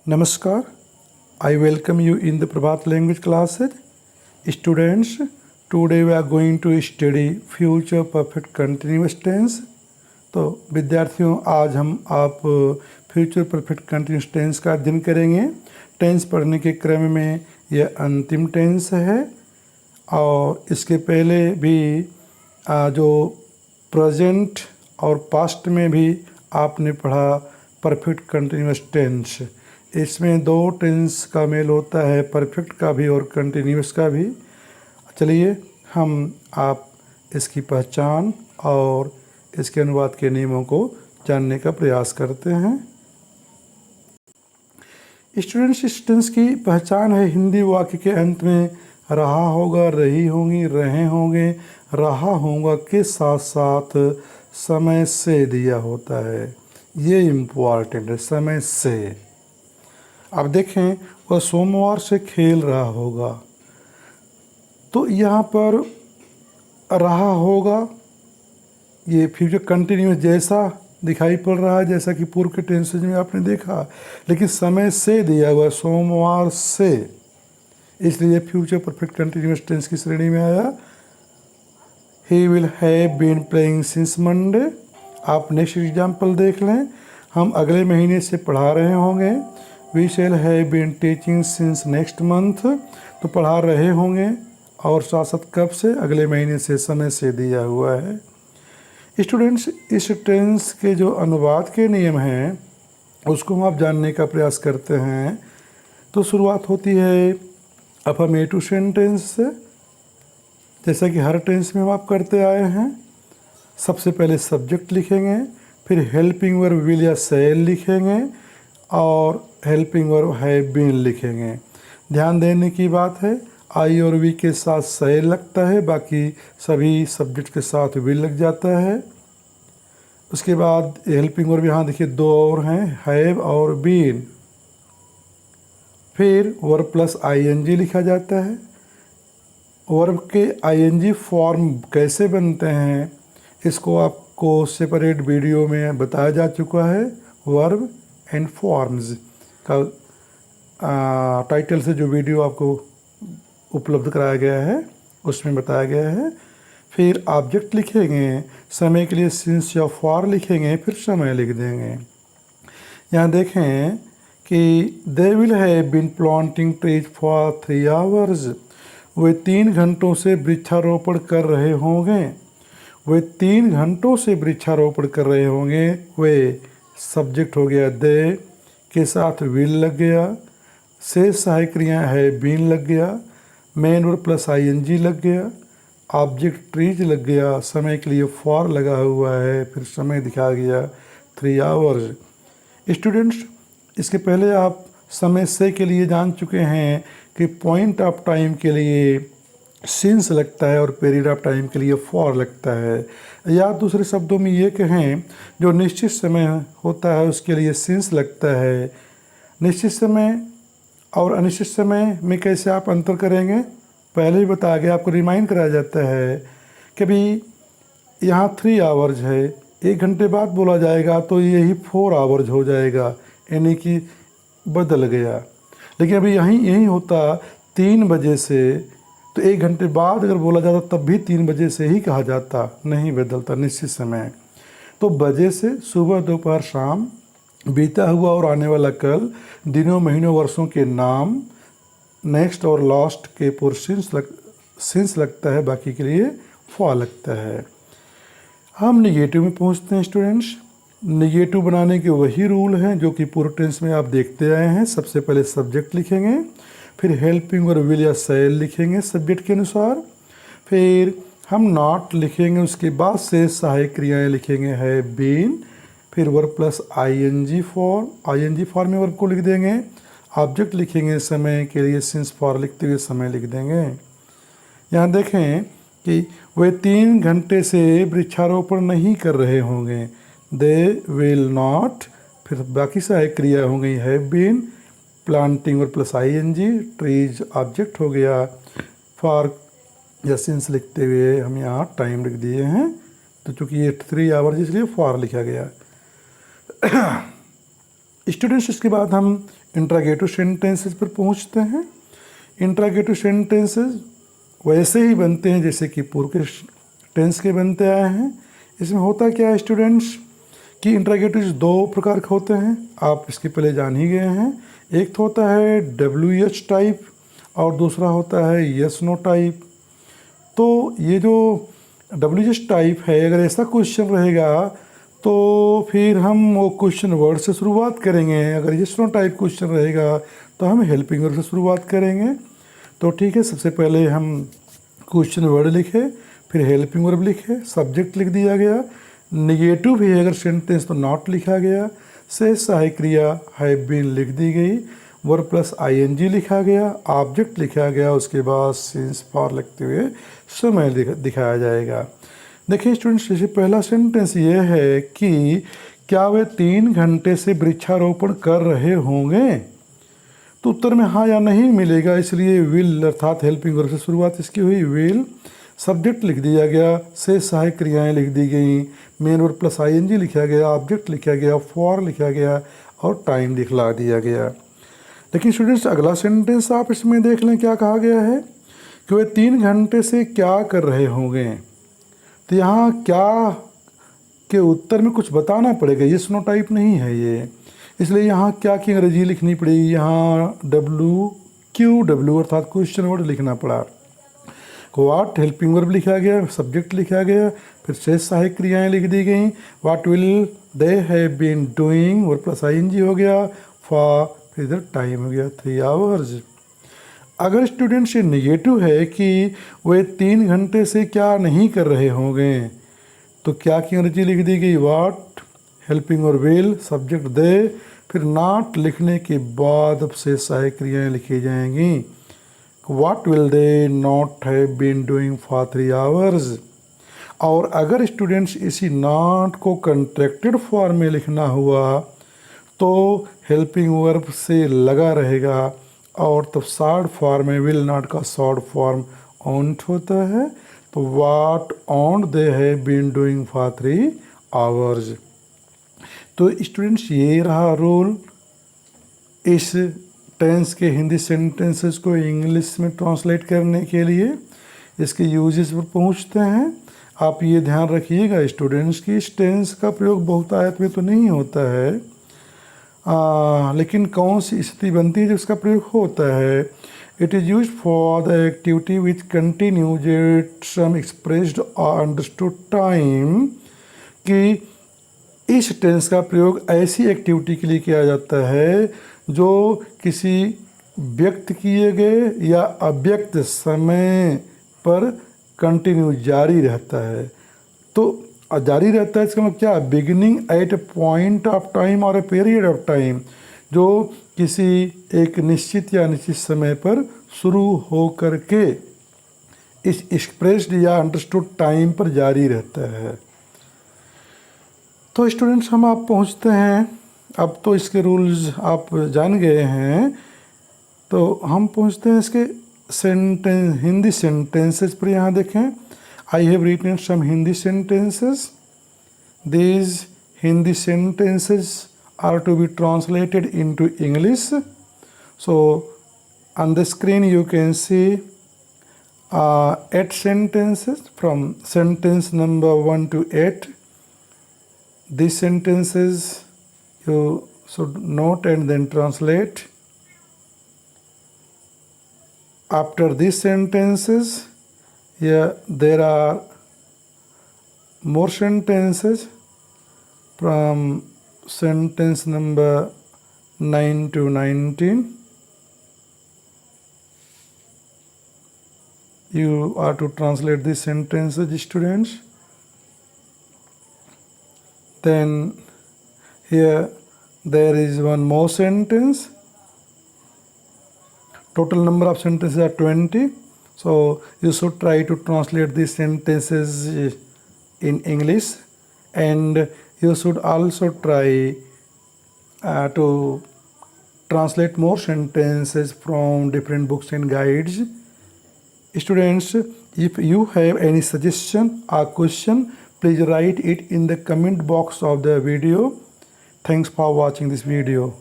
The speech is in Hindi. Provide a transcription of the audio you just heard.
Namaskar. I welcome you in the Prabhat language classes. Students, today we are going to study future perfect continuous tense. तो विद्यार्थियों, आज हम आप फ्यूचर परफेक्ट कंटिन्यूस टेंस का अध्ययन करेंगे। टेंस पढ़ने के क्रम में यह अंतिम टेंस है और इसके पहले भी जो प्रेजेंट और पास्ट में भी आपने पढ़ा परफेक्ट कंटिन्यूस टेंस। इसमें दो टेंस का मेल होता है, परफेक्ट का भी और कंटिन्यूस का भी। चलिए हम आप इसकी पहचान और इसके अनुवाद के नियमों को जानने का प्रयास करते हैं। स्टूडेंट्स, इस टेंस की पहचान है हिंदी वाक्य के अंत में रहा होगा, रही होंगी, रहे होंगे, रहा होगा के साथ साथ समय से दिया होता है। ये इम्पॉर्टेंट है, समय से। अब देखें, वह सोमवार से खेल रहा होगा, तो यहाँ पर रहा होगा ये फ्यूचर कंटिन्यूस जैसा दिखाई पड़ रहा है जैसा कि पूर्व के टेंसेज में आपने देखा, लेकिन समय से दिया हुआ सोमवार से, इसलिए फ्यूचर परफेक्ट कंटिन्यूस टेंस की श्रेणी में आया। He will have been playing since Monday. आप नेक्स्ट एग्जाम्पल देख लें, हम अगले महीने से पढ़ा रहे होंगे। We shall have been teaching since next month, तो पढ़ा रहे होंगे और साथ साथ कब से, अगले महीने से, समय से दिया हुआ है। स्टूडेंट्स, इस टेंस के जो अनुवाद के नियम हैं उसको हम आप जानने का प्रयास करते हैं। तो शुरुआत होती है अफर्मेटिव सेंटेंस से, जैसा कि हर टेंस में हम आप करते आए हैं। सबसे पहले सब्जेक्ट लिखेंगे, फिर हेल्पिंग वर्ब विल या शैल लिखेंगे और हेल्पिंग वर्ब हैव बीन लिखेंगे। ध्यान देने की बात है, आई और वी के साथ शैल लगता है, बाकी सभी सब्जेक्ट के साथ विल लग जाता है। उसके बाद हेल्पिंग वर्ब यहाँ देखिए दो और हैं, हैव और बीन। फिर वर्ब प्लस आईएनजी लिखा जाता है। वर्ब के आईएनजी फॉर्म कैसे बनते हैं इसको आपको सेपरेट वीडियो में बताया जा चुका है। वर्ब एंड फॉर्म्स का टाइटल से जो वीडियो आपको उपलब्ध कराया गया है उसमें बताया गया है। फिर ऑब्जेक्ट लिखेंगे, समय के लिए सिंस या फॉर लिखेंगे, फिर समय लिख देंगे। यहाँ देखें कि they will have been planting trees for 3 hours. वे 3 घंटों से वृक्षारोपण कर रहे होंगे। वे 3 घंटों से वृक्षारोपण कर रहे होंगे। वे सब्जेक्ट हो गया, दे के साथ विल लग गया, से सहायक क्रिया है बीन लग गया, मेन वर्ब प्लस आईएनजी लग गया, ऑब्जेक्ट ट्रीज लग गया, समय के लिए फॉर लगा हुआ है, फिर समय दिखा गया 3 आवर्स। स्टूडेंट्स, इसके पहले आप समय से के लिए जान चुके हैं कि पॉइंट ऑफ टाइम के लिए सिंस लगता है और पीरियड ऑफ टाइम के लिए फॉर लगता है। या दूसरे शब्दों में ये कहें, जो निश्चित समय होता है उसके लिए सिंस लगता है। निश्चित समय और अनिश्चित समय में कैसे आप अंतर करेंगे पहले ही बताया गया, आपको रिमाइंड कराया जाता है कि भाई यहाँ 3 आवर्स है, 1 घंटे बाद बोला जाएगा तो यही 4 आवर्स हो जाएगा, यानी कि बदल गया। लेकिन अभी यही होता 3 बजे से, तो 1 घंटे बाद अगर बोला जाता तब भी 3 बजे से ही कहा जाता, नहीं बदलता निश्चित समय। तो बजे से सुबह, दोपहर, शाम, बीता हुआ और आने वाला कल, दिनों, महीनों, वर्षों के नाम, नेक्स्ट और लास्ट के पूर्व सिंस लगता है, बाकी के लिए फॉर लगता है। हम निगेटिव में पहुंचते हैं स्टूडेंट्स। निगेटिव बनाने के वही रूल हैं जो कि पूर्व टेंस में आप देखते आए हैं। सबसे पहले सब्जेक्ट लिखेंगे, फिर हेल्पिंग और विल या शैल लिखेंगे सब्जेक्ट के अनुसार, फिर हम नॉट लिखेंगे, उसके बाद से सहायक क्रियाएं लिखेंगे, है बीन, फिर वर्ब प्लस आईएनजी फॉर में वर्ब को लिख देंगे, ऑब्जेक्ट लिखेंगे, समय के लिए सिंस फॉर लिखते हुए समय लिख देंगे। यहाँ देखें कि वे 3 घंटे से वृक्षारोपण नहीं कर रहे होंगे, दे विल नॉट, फिर बाकी सहायक क्रिया हो गई, हैव बीन, प्लांटिंग और प्लस आईएनजी, ट्रीज ऑब्जेक्ट हो गया, फॉर या सिंस लिखते हुए हम यहाँ टाइम लिख दिए हैं। तो चूँकि ये 3 आवर्स इसलिए फॉर लिखा गया। स्टूडेंट्स इसके बाद हम इंट्रागेटिव सेंटेंसेस पर पहुंचते हैं। इंट्रागेटिव सेंटेंसेस वैसे ही बनते हैं जैसे कि पूर्व के टेंस के बनते आए हैं। इसमें होता क्या है स्टूडेंट्स कि इंट्रागेटिव दो प्रकार के होते हैं, आप इसके पहले जान ही गए हैं। एक तो होता है WH टाइप और दूसरा होता है यस नो टाइप। तो ये जो WH टाइप है, अगर ऐसा क्वेश्चन रहेगा तो फिर हम वो क्वेश्चन वर्ड से शुरुआत करेंगे। अगर यस नो टाइप क्वेश्चन रहेगा तो हम हेल्पिंग वर्ड से शुरुआत करेंगे। तो ठीक है, सबसे पहले हम क्वेश्चन वर्ड लिखे, फिर हेल्पिंग वर्ब लिखे, सब्जेक्ट लिख दिया गया। निगेटिव भी है अगर सेंटेंस तो नॉट लिखा गया। से सहायक क्रिया हैव बीन लिख दी गई, वर्ब प्लस ING लिखा गया, ऑब्जेक्ट लिखा गया, उसके बाद सिंस फॉर लिखते हुए समय दिखाया जाएगा। देखिए स्टूडेंट्स, जैसे पहला सेंटेंस ये है कि क्या वे 3 घंटे से वृक्षारोपण कर रहे होंगे, तो उत्तर में हाँ या नहीं मिलेगा, इसलिए विल अर्थात हेल्पिंग वर्ब से शुरुआत इसकी हुई विल। सब्जेक्ट लिख दिया गया, से सहायक क्रियाएं लिख दी गई, मेन वर्ब प्लस ING लिखा गया, ऑब्जेक्ट लिखा गया, फॉर लिखा गया और टाइम दिखला दिया गया। लेकिन स्टूडेंट्स अगला सेंटेंस आप इसमें देख लें, क्या कहा गया है कि वे 3 घंटे से क्या कर रहे होंगे। तो यहाँ क्या के उत्तर में कुछ बताना पड़ेगा, ये स्नो टाइप नहीं है ये, इसलिए यहाँ क्या की अंग्रेजी लिखनी पड़ेगी। यहाँ WQW अर्थात क्वेश्चन वर्ड लिखना पड़ा। वाट हेल्पिंग वर्ब लिखा गया, सब्जेक्ट लिखा गया, फिर से सहायक क्रियाएं लिख दी गई। What will they have been doing, verb plus ING हो गया, फॉर फिर इधर टाइम हो गया 3 आवर्स। अगर स्टूडेंट्स ये निगेटिव है कि वे 3 घंटे से क्या नहीं कर रहे होंगे, तो क्या की अंग्रेजी लिख दी गई वाट हेल्पिंग और विल, सब्जेक्ट दे, फिर नॉट लिखने के बाद अब से सहायक क्रियाएं लिखी जाएंगी। What will they not have been doing for 3 hours. और अगर स्टूडेंट्स इसी नॉट को कंट्रैक्टेड फॉर्म में लिखना हुआ तो हेल्पिंग वर्ब से लगा रहेगा और तब शॉर्ट फॉर्म में विल नॉट का शॉर्ट फॉर्म ऑन्ट होता है। तो what won't they have been doing for 3 hours. तो स्टूडेंट्स ये रहा रूल इस टेंस के हिंदी सेंटेंसेस को इंग्लिश में ट्रांसलेट करने के लिए। इसके यूजेस पर पहुंचते हैं। आप ये ध्यान रखिएगा स्टूडेंट्स कि इस टेंस का प्रयोग बहुतायत में तो नहीं होता है, लेकिन कौन सी स्थिति बनती है जिसका प्रयोग होता है। It is use for the activity which continues at some expressed और अंडरस्टूड टाइम, कि इस टेंस का प्रयोग ऐसी एक्टिविटी के लिए किया जाता है जो किसी व्यक्त किए गए या अव्यक्त समय पर कंटिन्यू जारी रहता है। तो जारी रहता है इसका मतलब क्या, beginning eight A point of time और ए पीरियड ऑफ टाइम, जो किसी एक निश्चित या अनिश्चित समय पर शुरू हो करके इस एक्सप्रेस्ड या अंडरस्टूड टाइम पर जारी रहता है। तो स्टूडेंट्स हम आप पहुंचते हैं, अब तो इसके रूल्स आप जान गए हैं, तो हम पहुंचते हैं इसके सेंटेंस हिंदी सेंटेंसेस पर। यहाँ देखें, I have written some Hindi sentences. These Hindi sentences are to be translated into English. So on the screen you can see 8 sentences from sentence number 1 to 8. These sentences you should note and then translate. After these sentences, there are more sentences from sentence number 9 to 19. You are to translate these sentences, students. Then here there is one more sentence. Total number of sentences are 20. So you should try to translate these sentences in English, and you should also try to translate more sentences from different books and guides. Students, if you have any suggestion or question, please write it in the comment box of the video. Thanks for watching this video.